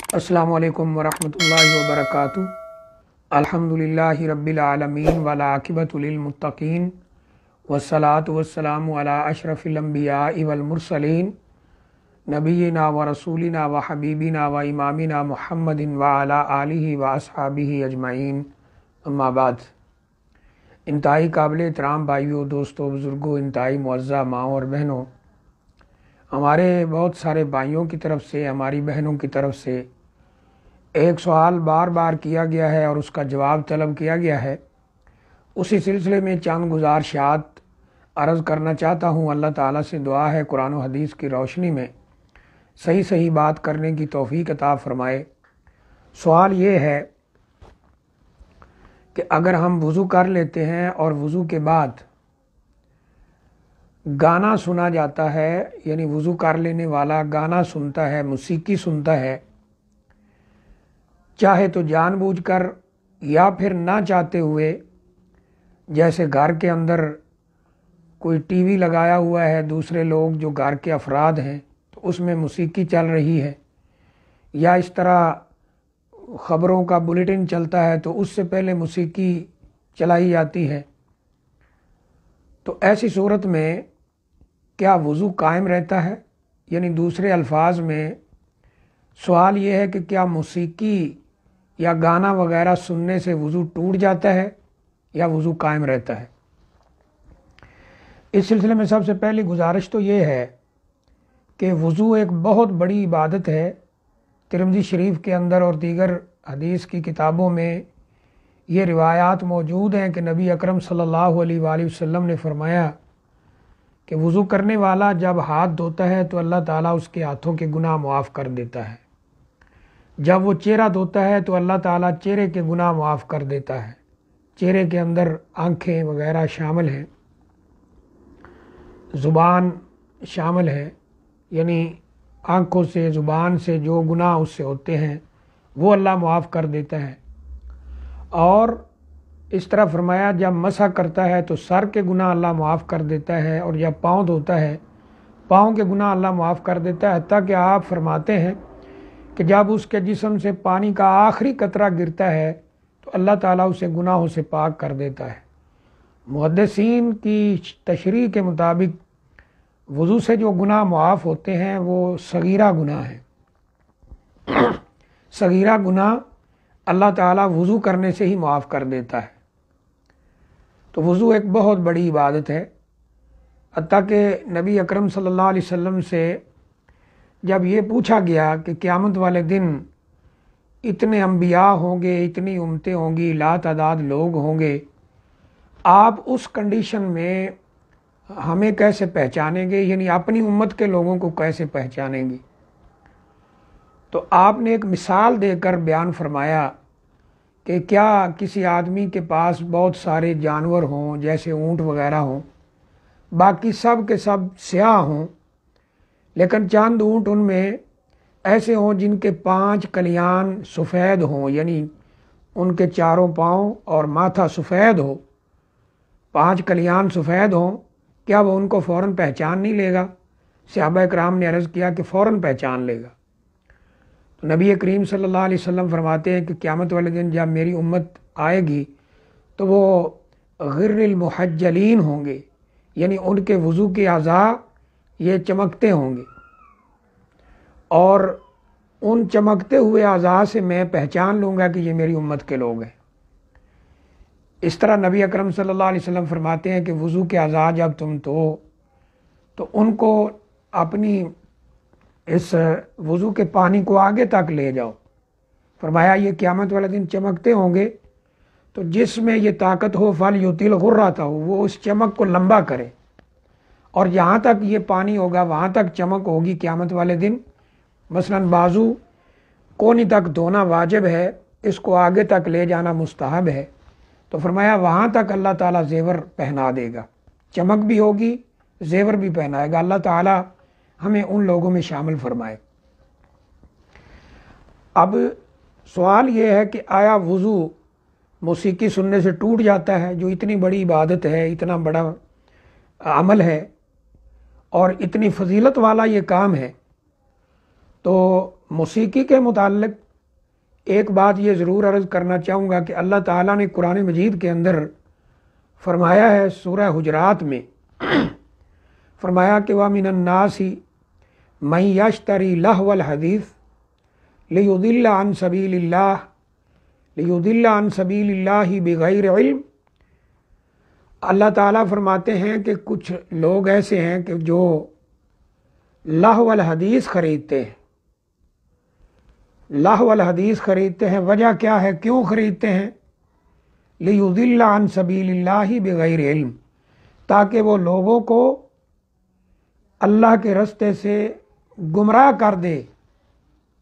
السلام علیکم ورحمۃ اللہ وبرکاتہ۔ الحمدللہ رب العالمین والعاقبۃ للمتقین والصلاۃ والسلام علی اشرف الانبیاء والمرسلین نبینا و رسولنا و حبیبنا و امامنا محمد وعلی آلہ و اصحابہ اجمعین، اما بعد۔ انتہائی قابل احترام بھائیوں، دوستوں، بزرگوں، انتہائی معزز ماؤں اور بہنوں، ہمارے بہت سارے بھائیوں کی طرف سے، ہماری بہنوں کی طرف سے ایک سوال بار بار کیا گیا ہے اور اس کا جواب طلب کیا گیا ہے۔ اسی سلسلے میں چند گزارشات عرض کرنا چاہتا ہوں۔ اللہ تعالیٰ سے دعا ہے قرآن و حدیث کی روشنی میں صحیح بات کرنے کی توفیق عطا فرمائے۔ سوال یہ ہے کہ اگر ہم وضو کر لیتے ہیں اور وضو کے بعد گانا سنا جاتا ہے، یعنی وضو کر لینے والا گانا سنتا ہے، موسیقی سنتا ہے، چاہے تو جان بوجھ کر یا پھر نہ چاہتے ہوئے، جیسے گھر کے اندر کوئی ٹی وی لگایا ہوا ہے، دوسرے لوگ جو گھر کے افراد ہیں تو اس میں موسیقی چل رہی ہے، یا اس طرح خبروں کا بلیٹن چلتا ہے تو اس سے پہلے موسیقی چلائی جاتی ہے، تو ایسی صورت میں کیا وضو قائم رہتا ہے؟ یعنی دوسرے الفاظ میں سوال یہ ہے کہ کیا موسیقی یا گانا وغیرہ سننے سے وضو ٹوٹ جاتا ہے یا وضو قائم رہتا ہے؟ اس سلسلے میں سب سے پہلی گزارش تو یہ ہے کہ وضو ایک بہت بڑی عبادت ہے۔ ترمذی شریف کے اندر اور دیگر حدیث کی کتابوں میں یہ روایات موجود ہیں کہ نبی اکرم صلی اللہ علیہ وآلہ وسلم نے فرمایا کہ وضو کرنے والا جب ہاتھ دھوتا ہے تو اللہ تعالیٰ اس کے ہاتھوں کے گناہ معاف کر دیتا ہے، جب وہ چہرہ دھوتا ہے تو اللہ تعالیٰ چہرے کے گناہ معاف کر دیتا ہے۔ چہرے کے اندر آنکھیں وغیرہ شامل ہیں، زبان شامل ہے، یعنی آنکھوں سے، زبان سے جو گناہ اس سے ہوتے ہیں وہ اللہ معاف کر دیتا ہے۔ اور اس طرح فرمایا جب مسح کرتا ہے تو سر کے گناہ اللہ معاف کر دیتا ہے، اور جب پاؤں دھوتا ہے پاؤں کے گناہ اللہ معاف کر دیتا ہے، حتیٰ کہ آپ فرماتے ہیں کہ جب اس کے جسم سے پانی کا آخری قطرہ گرتا ہے تو اللہ تعالیٰ اسے گناہوں سے پاک کر دیتا ہے۔ محدثین کی تشریح کے مطابق وضو سے جو گناہ معاف ہوتے ہیں وہ صغیرہ گناہ ہیں۔ صغیرہ گناہ اللہ تعالیٰ وضو کرنے سے ہی معاف کر دیتا ہے۔ تو وضو ایک بہت بڑی عبادت ہے، حتیٰ کہ نبی اکرم صلی اللہ علیہ وسلم سے جب یہ پوچھا گیا کہ قیامت والے دن اتنے انبیاء ہوں گے، اتنی امتیں ہوں گی، لا تعداد لوگ ہوں گے، آپ اس کنڈیشن میں ہمیں کیسے پہچانیں گے؟ یعنی اپنی امت کے لوگوں کو کیسے پہچانیں گے؟ تو آپ نے ایک مثال دے کر بیان فرمایا کہ کیا کسی آدمی کے پاس بہت سارے جانور ہوں، جیسے اونٹ وغیرہ ہوں، باقی سب کے سب سیاہ ہوں، لیکن چند اونٹ ان میں ایسے ہوں جن کے 5 کلیان سفید ہوں، یعنی ان کے چاروں پاؤں اور ماتھا سفید ہو، 5 کلیان سفید ہوں، کیا وہ ان کو فوراً پہچان نہیں لے گا؟ صحابہ کرام نے عرض کیا کہ فوراً پہچان لے گا۔ تو نبی کریم صلی اللہ علیہ وسلم فرماتے ہیں کہ قیامت والے دن جب میری امت آئے گی تو وہ غر المحجلین ہوں گے، یعنی ان کے وضو کے اعضاء یہ چمکتے ہوں گے، اور ان چمکتے ہوئے اعضاء سے میں پہچان لوں گا کہ یہ میری امت کے لوگ ہیں۔ اس طرح نبی اکرم صلی اللہ علیہ وسلم فرماتے ہیں کہ وضو کے اعضاء جب تم دھو تو ان کو اپنی اس وضو کے پانی کو آگے تک لے جاؤ۔ فرمایا یہ قیامت والے دن چمکتے ہوں گے، تو جس میں یہ طاقت ہو فَلْيُطِلْ غُرَّتَهُ، وہ اس چمک کو لمبا کرے، اور جہاں تک یہ پانی ہوگا وہاں تک چمک ہوگی قیامت والے دن۔ مثلا بازو کونی تک دھونا واجب ہے، اس کو آگے تک لے جانا مستحب ہے، تو فرمایا وہاں تک اللہ تعالیٰ زیور پہنا دے گا، چمک بھی ہوگی، زیور بھی پہنائے گا۔ اللہ تعالیٰ ہمیں ان لوگوں میں شامل فرمائے۔ اب سوال یہ ہے کہ آیا وضو موسیقی سننے سے ٹوٹ جاتا ہے؟ جو اتنی بڑی عبادت ہے، اتنا بڑا عمل ہے اور اتنی فضیلت والا یہ کام ہے، تو موسیقی کے متعلق ایک بات یہ ضرور عرض کرنا چاہوں گا کہ اللہ تعالیٰ نے قرآن مجید کے اندر فرمایا ہے سورہ حجرات میں، فرمایا کہ وَمِنَ النَّاسِ مَن يَشْتَرِي لَهْوَ الْحَدِيثِ لِيُضِلَّ عَن سَبِيلِ اللَّهِ بِغَيْرِ علم۔ اللہ تعالیٰ فرماتے ہیں کہ کچھ لوگ ایسے ہیں کہ جو لہو الحدیث خریدتے ہیں، لہو الحدیث خریدتے ہیں۔ وجہ کیا ہے، کیوں خریدتے ہیں؟ لِيُضِلَّ عَن سَبِيلِ اللَّهِ بِغَيْرِ علم، تاکہ وہ لوگوں کو اللہ کے رستے سے گمراہ کر دے،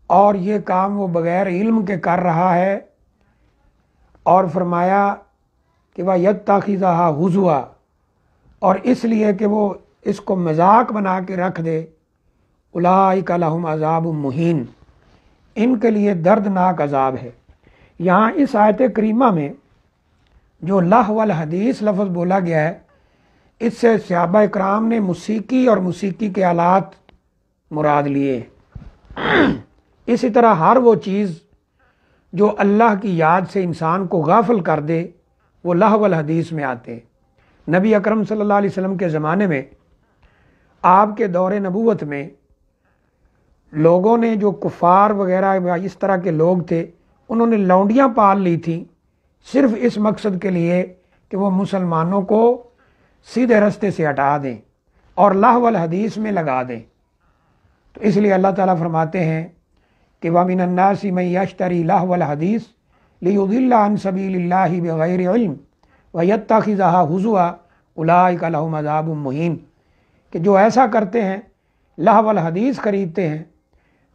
اور یہ کام وہ بغیر علم کے کر رہا ہے۔ اور فرمایا کہ وَيَتَّخِذَهَا هُزُوًا، اور اس لیے کہ وہ اس کو مذاق بنا کے رکھ دے۔ اولئک لہم عذاب مہین، ان کے لیے دردناک عذاب ہے۔ یہاں اس آیت کریمہ میں جو لہو الحدیث لفظ بولا گیا ہے، اس سے صحابہ اکرام نے موسیقی اور موسیقی کے آلات مراد لیے۔ اسی طرح ہر وہ چیز جو اللہ کی یاد سے انسان کو غافل کر دے وہ لہو الحدیث میں آتے۔ نبی اکرم صلی اللہ علیہ وسلم کے زمانے میں، آپ کے دور نبوت میں، لوگوں نے جو کفار وغیرہ اس طرح کے لوگ تھے، انہوں نے لونڈیاں پال لی تھیں صرف اس مقصد کے لیے کہ وہ مسلمانوں کو سیدھے رستے سے ہٹا دیں اور لہو الحدیث میں لگا دیں۔ تو اس لیے اللہ تعالیٰ فرماتے ہیں کہ وَمِنَ النَّاسِ مَن يَشْتَرِي لَهْوَ الْحَدِيثِ لِيُضِلَّ عَن سَبِيلِ اللَّهِ بِغَيْرِ عِلْمٍ وَيَتَّخِذَهَا هُزُوًا أُولَئِكَ لَهُمْ عَذَابٌ مُّهِينٌ، کہ جو ایسا کرتے ہیں، لہو الحدیث خریدتے ہیں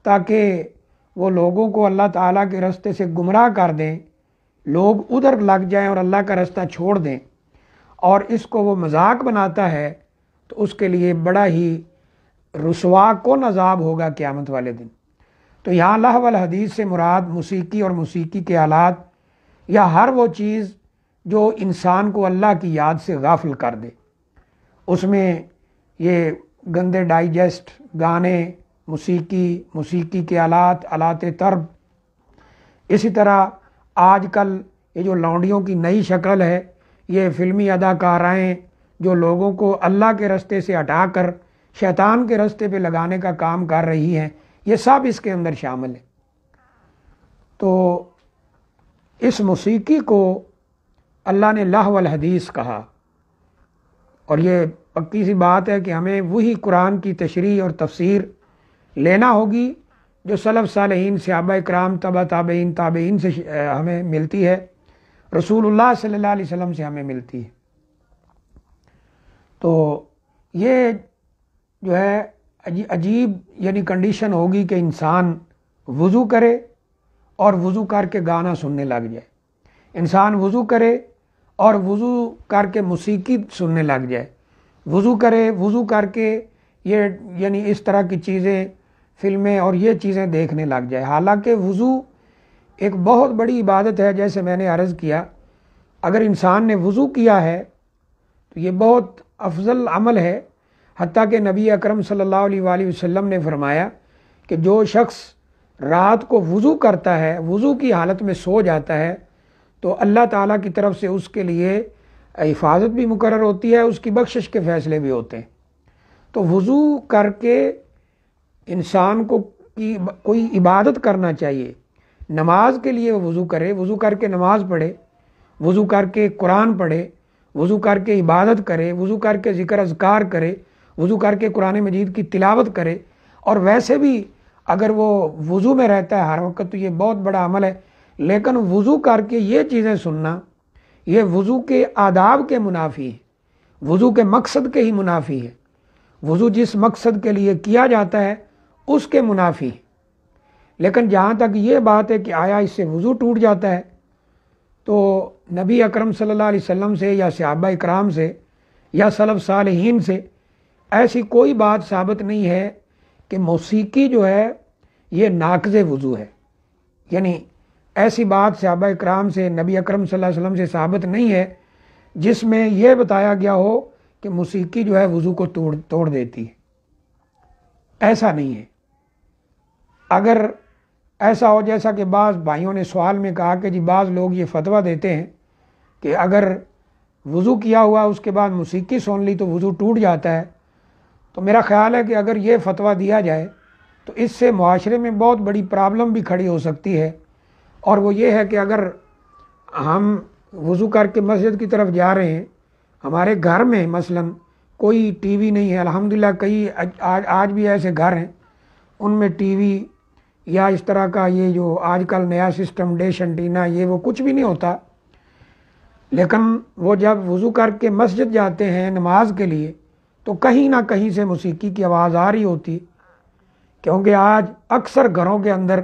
تاکہ وہ لوگوں کو اللہ تعالیٰ کے رستے سے گمراہ کر دیں، لوگ ادھر لگ جائیں اور اللہ کا رستہ چھوڑ دیں، اور اس کو وہ مذاق بناتا ہے، تو اس کے لیے بڑا ہی رسوا کن عذاب ہوگا قیامت والے دن۔ تو یہاں لہو الحدیث سے مراد موسیقی اور موسیقی کے آلات، یا ہر وہ چیز جو انسان کو اللہ کی یاد سے غافل کر دے۔ اس میں یہ گندے ڈائجسٹ، گانے، موسیقی کے آلات، آلات طرب، اسی طرح آج کل یہ جو لونڈیوں کی نئی شکل ہے، یہ فلمی اداکارائیں جو لوگوں کو اللہ کے رستے سے ہٹا کر شیطان کے رستے پہ لگانے کا کام کر رہی ہیں، یہ سب اس کے اندر شامل ہے۔ تو اس موسیقی کو اللہ نے لہو الحدیث کہا، اور یہ پکی سی بات ہے کہ ہمیں وہی قرآن کی تشریح اور تفسیر لینا ہوگی جو سلف صالحین، صحابہ اکرام، تبع تابعین سے ہمیں ملتی ہے، رسول اللہ صلی اللہ علیہ وسلم سے ہمیں ملتی ہے۔ تو یہ جو ہے عجیب یعنی کنڈیشن ہوگی کہ انسان وضو کرے اور وضو کر کے گانا سننے لگ جائے، انسان وضو کرے اور وضو کر کے موسیقی سننے لگ جائے، وضو کرے، وضو کر کے یہ یعنی اس طرح کی چیزیں، فلمیں اور یہ چیزیں دیکھنے لگ جائے۔ حالانکہ وضو ایک بہت بڑی عبادت ہے، جیسے میں نے عرض کیا، اگر انسان نے وضو کیا ہے تو یہ بہت افضل عمل ہے۔ حتیٰ کہ نبی اکرم صلی اللہ علیہ وآلہ وسلم نے فرمایا کہ جو شخص رات کو وضو کرتا ہے، وضو کی حالت میں سو جاتا ہے، تو اللہ تعالیٰ کی طرف سے اس کے لیے حفاظت بھی مقرر ہوتی ہے، اس کی بخشش کے فیصلے بھی ہوتے ہیں۔ تو وضو کر کے انسان کو کوئی عبادت کرنا چاہیے، نماز کے لیے وضو کرے، وضو کر کے نماز پڑھے، وضو کر کے قرآن پڑھے، وضو کر کے عبادت کرے، وضو کر کے ذکر اذکار کرے، وضو کر کے قرآن مجید کی تلاوت کرے، اور ویسے بھی اگر وہ وضو میں رہتا ہے ہر وقت تو یہ بہت بڑا عمل ہے۔ لیکن وضو کر کے یہ چیزیں سننا، یہ وضو کے آداب کے منافی ہے، وضو کے مقصد کے ہی منافی ہے، وضو جس مقصد کے لیے کیا جاتا ہے اس کے منافی ہے۔ لیکن جہاں تک یہ بات ہے کہ آیا اس سے وضو ٹوٹ جاتا ہے، تو نبی اکرم صلی اللہ علیہ وسلم سے یا صحابہ اکرام سے یا سلف صالحین سے ایسی کوئی بات ثابت نہیں ہے کہ موسیقی جو ہے یہ ناقض وضو ہے، یعنی ایسی بات صحابہ اکرام سے، نبی اکرم صلی اللہ علیہ وسلم سے ثابت نہیں ہے جس میں یہ بتایا گیا ہو کہ موسیقی جو ہے وضو کو توڑ دیتی ہے، ایسا نہیں ہے۔ اگر ایسا ہو جیسا کہ بعض بھائیوں نے سوال میں کہا کہ جی بعض لوگ یہ فتویٰ دیتے ہیں کہ اگر وضو کیا ہوا اس کے بعد موسیقی سن لی تو وضو ٹوٹ جاتا ہے، تو میرا خیال ہے کہ اگر یہ فتویٰ دیا جائے تو اس سے معاشرے میں بہت بڑی پرابلم بھی کھڑی ہو سکتی ہے، اور وہ یہ ہے کہ اگر ہم وضو کر کے مسجد کی طرف جا رہے ہیں، ہمارے گھر میں مثلا کوئی ٹی وی نہیں ہے، الحمدللہ کئی آج بھی ایسے گھر ہیں ان میں ٹی وی یا اس طرح کا یہ جو آج کل نیا سسٹم ڈیش انٹینا یہ وہ کچھ بھی نہیں ہوتا، لیکن وہ جب وضو کر کے مسجد جاتے ہیں نماز کے لیے تو کہیں نہ کہیں سے موسیقی کی آواز آ رہی ہوتی، کیونکہ آج اکثر گھروں کے اندر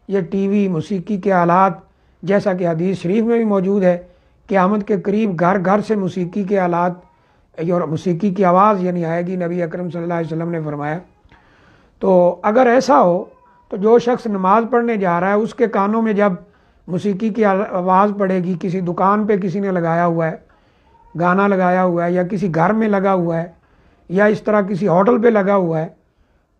یہ ٹی وی موسیقی کے آلات، جیسا کہ حدیث شریف میں بھی موجود ہے، قیامت کے قریب گھر گھر سے موسیقی کے آلات اور موسیقی کی آواز یعنی آئے گی، نبی اکرم صلی اللہ علیہ وسلم نے فرمایا۔ تو اگر ایسا ہو تو جو شخص نماز پڑھنے جا رہا ہے اس کے کانوں میں جب موسیقی کی آواز پڑے گی، کسی دکان پہ کسی نے لگایا ہوا ہے گانا لگایا ہوا ہے، یا کسی گھر میں لگا ہوا ہے، یا اس طرح کسی ہوٹل پہ لگا ہوا ہے،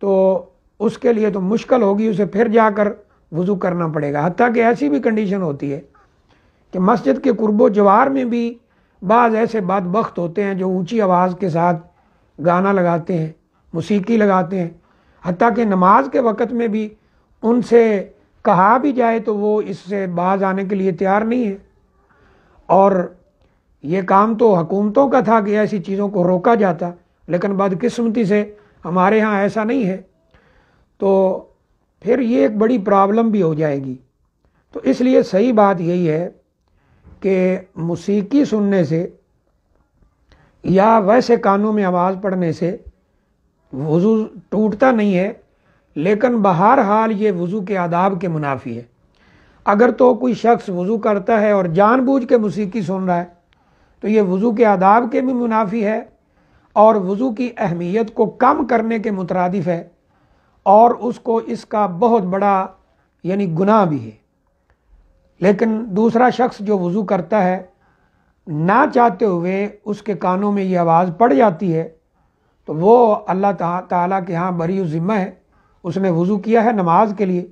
تو اس کے لیے تو مشکل ہوگی، اسے پھر جا کر وضو کرنا پڑے گا۔ حتیٰ کہ ایسی بھی کنڈیشن ہوتی ہے کہ مسجد کے قرب و جوار میں بھی بعض ایسے بدبخت ہوتے ہیں جو اونچی آواز کے ساتھ گانا لگاتے ہیں، موسیقی لگاتے ہیں، حتیٰ کہ نماز کے وقت میں بھی ان سے کہا بھی جائے تو وہ اس سے باز آنے کے لیے تیار نہیں ہے۔ اور یہ کام تو حکومتوں کا تھا کہ ایسی چیزوں کو روکا جاتا، لیکن بدقسمتی سے ہمارے ہاں ایسا نہیں ہے، تو پھر یہ ایک بڑی پرابلم بھی ہو جائے گی۔ تو اس لیے صحیح بات یہی ہے کہ موسیقی سننے سے یا ویسے کانوں میں آواز پڑنے سے وضو ٹوٹتا نہیں ہے، لیکن بہرحال یہ وضو کے آداب کے منافی ہے۔ اگر تو کوئی شخص وضو کرتا ہے اور جان بوجھ کے موسیقی سن رہا ہے تو یہ وضو کے آداب کے بھی منافی ہے اور وضو کی اہمیت کو کم کرنے کے مترادف ہے، اور اس کو اس کا بہت بڑا یعنی گناہ بھی ہے۔ لیکن دوسرا شخص جو وضو کرتا ہے نہ چاہتے ہوئے اس کے کانوں میں یہ آواز پڑ جاتی ہے تو وہ اللہ تعالیٰ کے ہاں بری ذمہ ہے۔ اس نے وضو کیا ہے نماز کے لیے،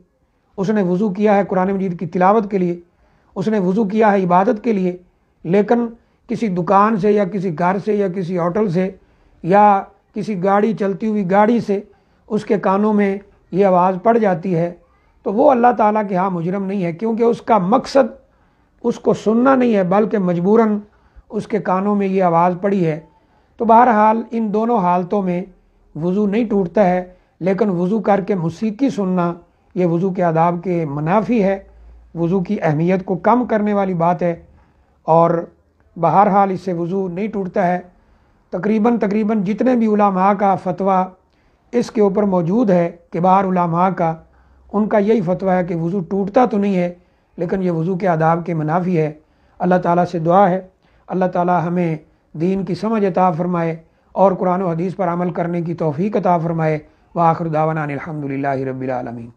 اس نے وضو کیا ہے قرآن مجید کی تلاوت کے لیے، اس نے وضو کیا ہے عبادت کے لیے، لیکن کسی دکان سے یا کسی گھر سے یا کسی ہوٹل سے یا کسی گاڑی چلتی ہوئی گاڑی سے اس کے کانوں میں یہ آواز پڑ جاتی ہے تو وہ اللہ تعالیٰ کے ہاں مجرم نہیں ہے، کیونکہ اس کا مقصد اس کو سننا نہیں ہے بلکہ مجبوراً اس کے کانوں میں یہ آواز پڑی ہے۔ تو بہرحال ان دونوں حالتوں میں وضو نہیں ٹوٹتا ہے، لیکن وضو کر کے موسیقی سننا یہ وضو کے آداب کے منافی ہے، وضو کی اہمیت کو کم کرنے والی بات ہے، اور بہرحال اس سے وضو نہیں ٹوٹتا ہے۔ تقریباً جتنے بھی علماء کا فتویٰ اس کے اوپر موجود ہے، کبار علماء کا، ان کا یہی فتویٰ ہے کہ وضو ٹوٹتا تو نہیں ہے لیکن یہ وضو کے آداب کے منافی ہے۔ اللہ تعالیٰ سے دعا ہے اللہ تعالیٰ ہمیں دین کی سمجھ عطا فرمائے اور قرآن و حدیث پر عمل کرنے کی توفیق عطا فرمائے۔ وآخر دعوانا الحمدللہ رب العالمین۔